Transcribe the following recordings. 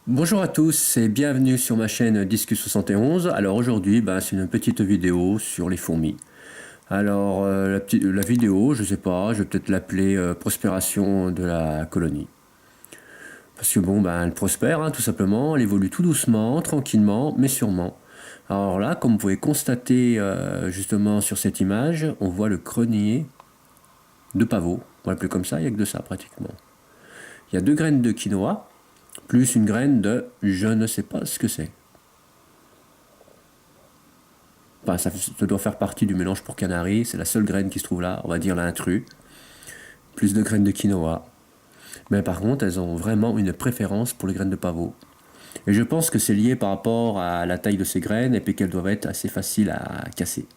Bonjour à tous et bienvenue sur ma chaîne Disque71. Alors aujourd'hui, c'est une petite vidéo sur les fourmis. Alors la vidéo, je sais pas, je vais peut-être l'appeler Prospération de la colonie. Parce que bon, elle prospère, tout simplement, elle évolue tout doucement, tranquillement, mais sûrement. Alors là, comme vous pouvez constater justement sur cette image, on voit le grenier de pavot. On va l'appeler comme ça, il n'y a que de ça pratiquement. Il y a 2 graines de quinoa, plus une graine de je ne sais pas ce que c'est. Ça doit faire partie du mélange pour canaris, c'est la seule graine qui se trouve là, on va dire l'intrus. Plus de graines de quinoa. Mais par contre, elles ont vraiment une préférence pour les graines de pavot. Et je pense que c'est lié par rapport à la taille de ces graines et puis qu'elles doivent être assez faciles à casser.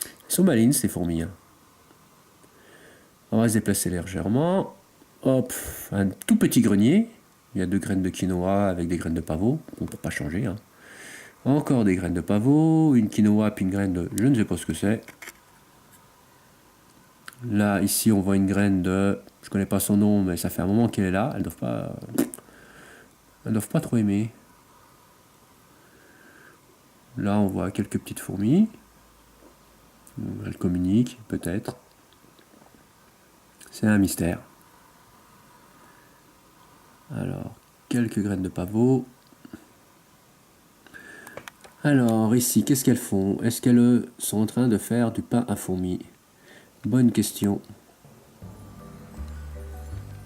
Elles sont malines ces fourmis. On va se déplacer légèrement. Hop, un tout petit grenier. Il y a 2 graines de quinoa avec des graines de pavot. On ne peut pas changer. Encore des graines de pavot, une quinoa puis une graine de je ne sais pas ce que c'est. Là, ici, on voit une graine de je connais pas son nom, mais ça fait un moment qu'elle est là. Elles doivent pas trop aimer. Là, on voit quelques petites fourmis. Elles communiquent, peut-être. C'est un mystère. Alors, quelques graines de pavot. Alors, ici, qu'est-ce qu'elles font? Est-ce qu'elles sont en train de faire du pain à fourmis? Bonne question.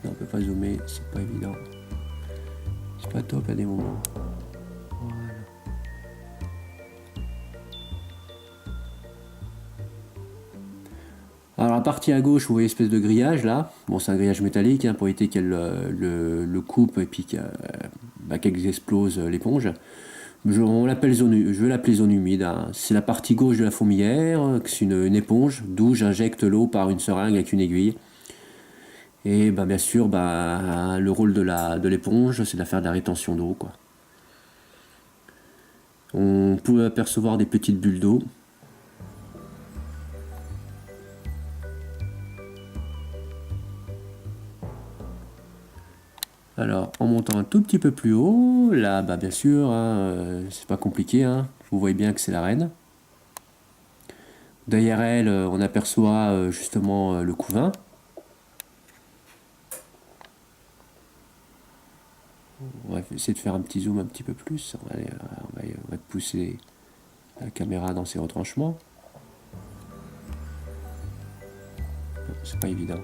Non, on peut pas zoomer, c'est pas évident. C'est pas top à des moments. Voilà. Alors, la partie à gauche, vous voyez une espèce de grillage là. Bon, c'est un grillage métallique pour éviter qu'elle le coupe et puis qu'elle explose l'éponge. Je vais l'appeler zone humide. C'est la partie gauche de la fourmilière, c'est une éponge d'où j'injecte l'eau par une seringue avec une aiguille. Et bien sûr, le rôle de l'éponge, c'est de faire de la rétention d'eau, quoi. On peut apercevoir des petites bulles d'eau. Alors, en montant un tout petit peu plus haut, là, bien sûr, c'est pas compliqué. Vous voyez bien que c'est la reine. Derrière elle, on aperçoit justement le couvain. On va essayer de faire un petit zoom un petit peu plus. On va pousser la caméra dans ses retranchements. C'est pas évident.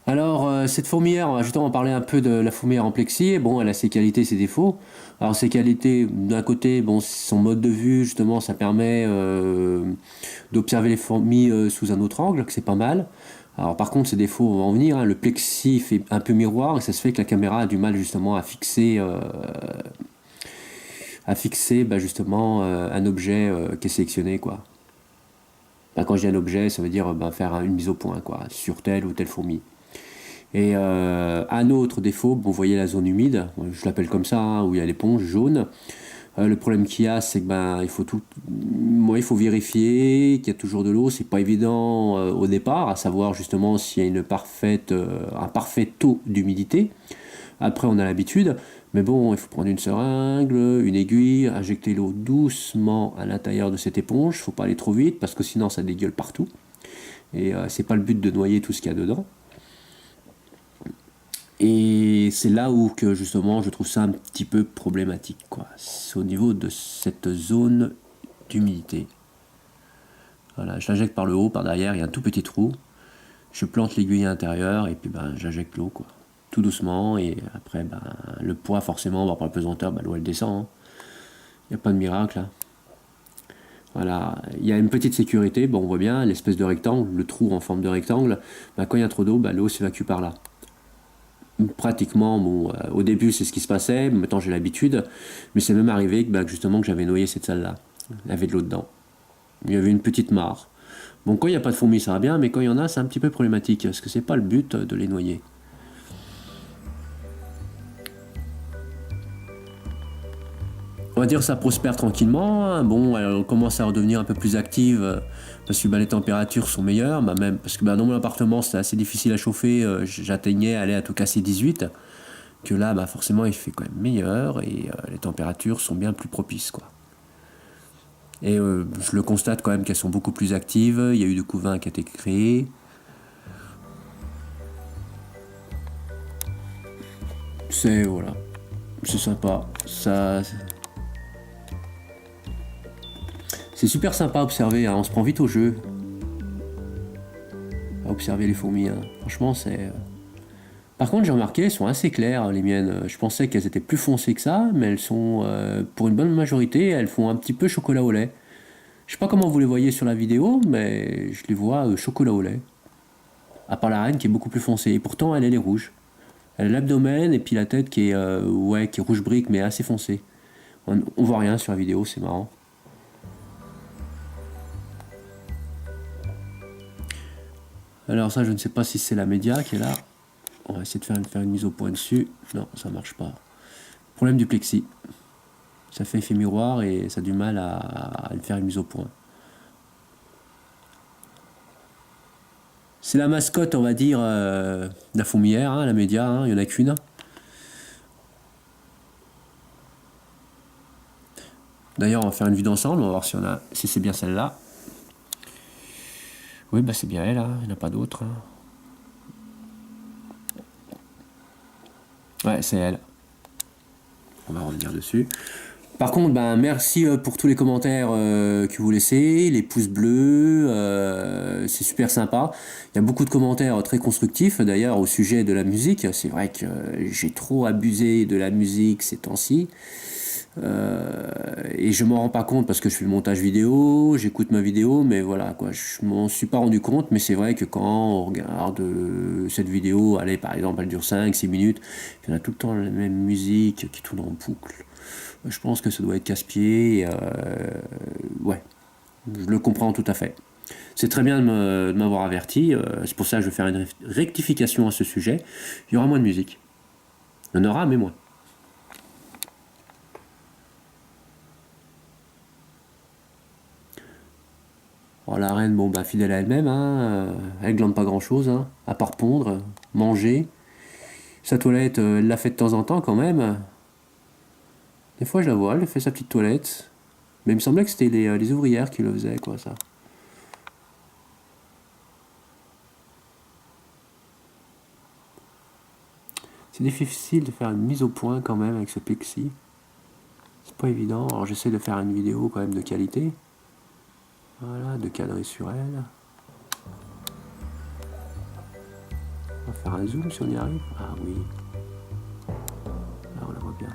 Alors, cette fourmilière, on va justement parler un peu de la fourmilière en plexi. Bon, elle a ses qualités et ses défauts. Alors, ses qualités, d'un côté, bon, son mode de vue, justement, ça permet d'observer les fourmis sous un autre angle, que c'est pas mal. Alors, par contre, ses défauts, on va en venir. Le plexi fait un peu miroir et ça se fait que la caméra a du mal, justement, à fixer justement, un objet qui est sélectionné, quoi. Quand je dis un objet, ça veut dire faire une mise au point, quoi, sur telle ou telle fourmi. Et un autre défaut, vous voyez la zone humide, je l'appelle comme ça, où il y a l'éponge jaune. Le problème qu'il y a, c'est que il faut vérifier qu'il y a toujours de l'eau. C'est pas évident au départ, à savoir justement s'il y a un parfait taux d'humidité. Après, on a l'habitude, mais bon, il faut prendre une seringue, une aiguille, injecter l'eau doucement à l'intérieur de cette éponge. Il ne faut pas aller trop vite parce que sinon ça dégueule partout. Et c'est pas le but de noyer tout ce qu'il y a dedans. Et c'est là où que justement je trouve ça un petit peu problématique, quoi. C'est au niveau de cette zone d'humidité. Voilà, je l'injecte par le haut, par derrière, il y a un tout petit trou. Je plante l'aiguille à l'intérieur et puis j'injecte l'eau, quoi. Tout doucement, et après le poids forcément par la pesanteur, l'eau elle descend. Il n'y a pas de miracle. Voilà, il y a une petite sécurité, on voit bien l'espèce de rectangle, le trou en forme de rectangle. Quand il y a trop d'eau, l'eau s'évacue par là. Pratiquement, au début c'est ce qui se passait, maintenant j'ai l'habitude, mais c'est même arrivé que justement que j'avais noyé cette salle-là. Il y avait de l'eau dedans. Il y avait une petite mare. Bon, quand il n'y a pas de fourmis, ça va bien, mais quand il y en a, c'est un petit peu problématique, parce que c'est pas le but de les noyer. on va dire ça prospère tranquillement, hein. Bon, elle commence à redevenir un peu plus active parce que bah, les températures sont meilleures, bah, même parce que bah, dans mon appartement c'était assez difficile à chauffer, j'atteignais aller à tout casser 18, que là bah, forcément il fait quand même meilleur et les températures sont bien plus propices quoi. Et je le constate quand même qu'elles sont beaucoup plus actives, il y a eu du couvain qui a été créé. C'est voilà, c'est sympa, ça. C'est super sympa à observer, hein. On se prend vite au jeu à observer les fourmis, hein. Franchement, c'est. Par contre, j'ai remarqué, elles sont assez claires, les miennes. Je pensais qu'elles étaient plus foncées que ça, mais elles sont, pour une bonne majorité, elles font un petit peu chocolat au lait. Je sais pas comment vous les voyez sur la vidéo, mais je les vois chocolat au lait. À part la reine qui est beaucoup plus foncée. Et pourtant, elle est rouge. Elle a l'abdomen et puis la tête qui est, ouais, qui est rouge brique, mais assez foncée. On voit rien sur la vidéo, c'est marrant. Alors ça, je ne sais pas si c'est la média qui est là. On va essayer de faire une mise au point dessus. Non, ça marche pas. Problème du plexi. Ça fait effet miroir et ça a du mal à faire une mise au point. C'est la mascotte, on va dire, de la fourmilière, hein, la média, hein, il n'y en a qu'une. D'ailleurs, on va faire une vue d'ensemble, on va voir si c'est bien celle-là. Oui, bah c'est bien elle, hein, il n'y en a pas d'autre. Hein. Ouais, c'est elle. On va revenir dessus. Par contre, ben, merci pour tous les commentaires que vous laissez, les pouces bleus, c'est super sympa. Il y a beaucoup de commentaires très constructifs d'ailleurs au sujet de la musique. C'est vrai que j'ai trop abusé de la musique ces temps-ci. Et je m'en rends pas compte parce que je fais le montage vidéo, j'écoute ma vidéo, mais voilà quoi, je m'en suis pas rendu compte, mais c'est vrai que quand on regarde cette vidéo, allez par exemple elle dure 5-6 minutes, il y en a tout le temps la même musique qui tourne en boucle. Je pense que ça doit être casse-pied, ouais, je le comprends tout à fait. C'est très bien de m'avoir averti, c'est pour ça que je vais faire une rectification à ce sujet. Il y aura moins de musique. Il y en aura, mais moins. Alors la reine, bon bah fidèle à elle-même, hein, elle glande pas grand-chose, hein, à part pondre, manger. Sa toilette, elle la fait de temps en temps quand même. Des fois je la vois, elle fait sa petite toilette. Mais il me semblait que c'était les ouvrières qui le faisaient, quoi, ça. C'est difficile de faire une mise au point quand même avec ce plexi. C'est pas évident. Alors j'essaie de faire une vidéo quand même de qualité. Voilà, de cadrer sur elle. On va faire un zoom si on y arrive. Ah oui. Là on la voit bien.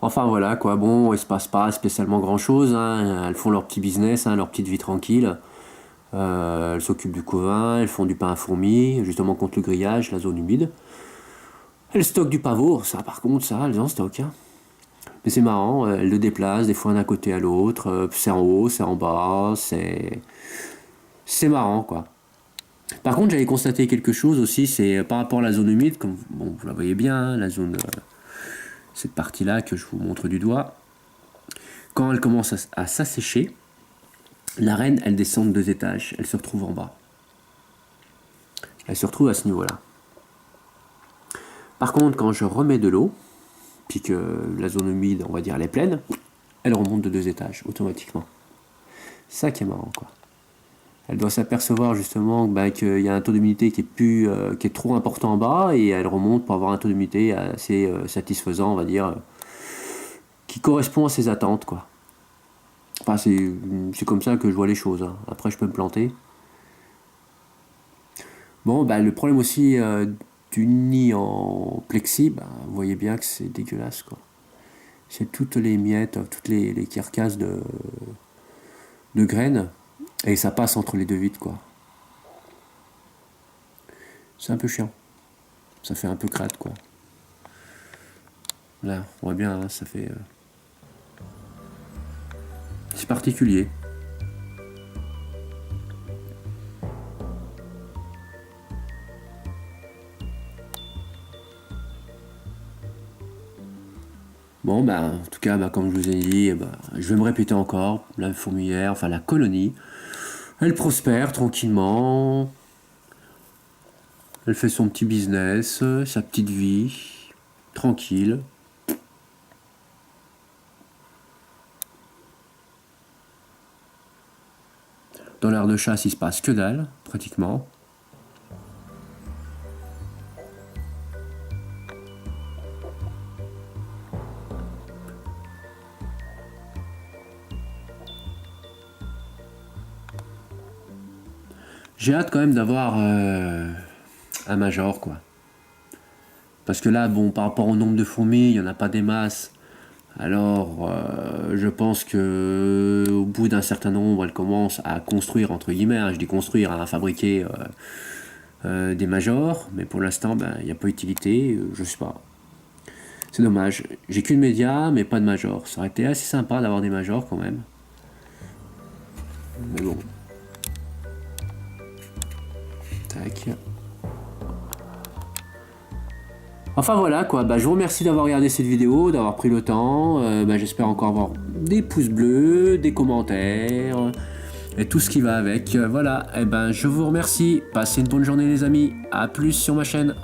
Enfin voilà quoi, bon, il se passe pas spécialement grand chose, hein. Elles font leur petit business, hein, leur petite vie tranquille. Elles s'occupent du couvain, elles font du pain à fourmis, justement contre le grillage, la zone humide. Elles stockent du pavot, ça par contre, ça, elles en stockent. Hein. Mais c'est marrant, elles le déplacent des fois d'un côté à l'autre, c'est en haut, c'est en bas, c'est marrant quoi. Par contre, j'avais constaté quelque chose aussi, c'est par rapport à la zone humide, comme bon, vous la voyez bien, hein, la zone, cette partie-là que je vous montre du doigt, quand elle commence à s'assécher, la reine, elle descend de 2 étages, elle se retrouve en bas. Elle se retrouve à ce niveau-là. Par contre, quand je remets de l'eau, puis que la zone humide, on va dire, elle est pleine, elle remonte de 2 étages automatiquement. C'est ça qui est marrant, quoi. Elle doit s'apercevoir justement bah, qu'il y a un taux d'humidité qui est trop important en bas et elle remonte pour avoir un taux d'humidité assez satisfaisant, on va dire, qui correspond à ses attentes, quoi. Enfin, c'est comme ça que je vois les choses. Hein. Après, je peux me planter. Bon, bah, le problème aussi du nid en plexi, bah, vous voyez bien que c'est dégueulasse, quoi. C'est toutes les miettes, toutes les carcasses de graines, et ça passe entre les deux vitres, quoi. C'est un peu chiant. Ça fait un peu crade, quoi. Là, on voit bien, hein, ça fait... c'est particulier. Bon, bah, en tout cas, bah, comme je vous ai dit, bah, je vais me répéter encore, la fourmilière, enfin la colonie, elle prospère tranquillement, elle fait son petit business, sa petite vie, tranquille. Dans l'aire de chasse, il se passe que dalle, pratiquement. J'ai hâte quand même d'avoir un major, quoi. Parce que là, bon, par rapport au nombre de fourmis, il n'y en a pas des masses. Alors, je pense que au bout d'un certain nombre, elle commence à construire, entre guillemets, hein, je dis construire, à fabriquer des majors. Mais pour l'instant, ben, il n'y a pas utilité, je sais pas. C'est dommage. J'ai qu'une média, mais pas de major. Ça aurait été assez sympa d'avoir des majors quand même. Mais bon. Tac. Enfin voilà quoi, bah, je vous remercie d'avoir regardé cette vidéo, d'avoir pris le temps. Bah, j'espère encore avoir des pouces bleus, des commentaires et tout ce qui va avec. Voilà, et ben je vous remercie. Passez une bonne journée les amis. À plus sur ma chaîne.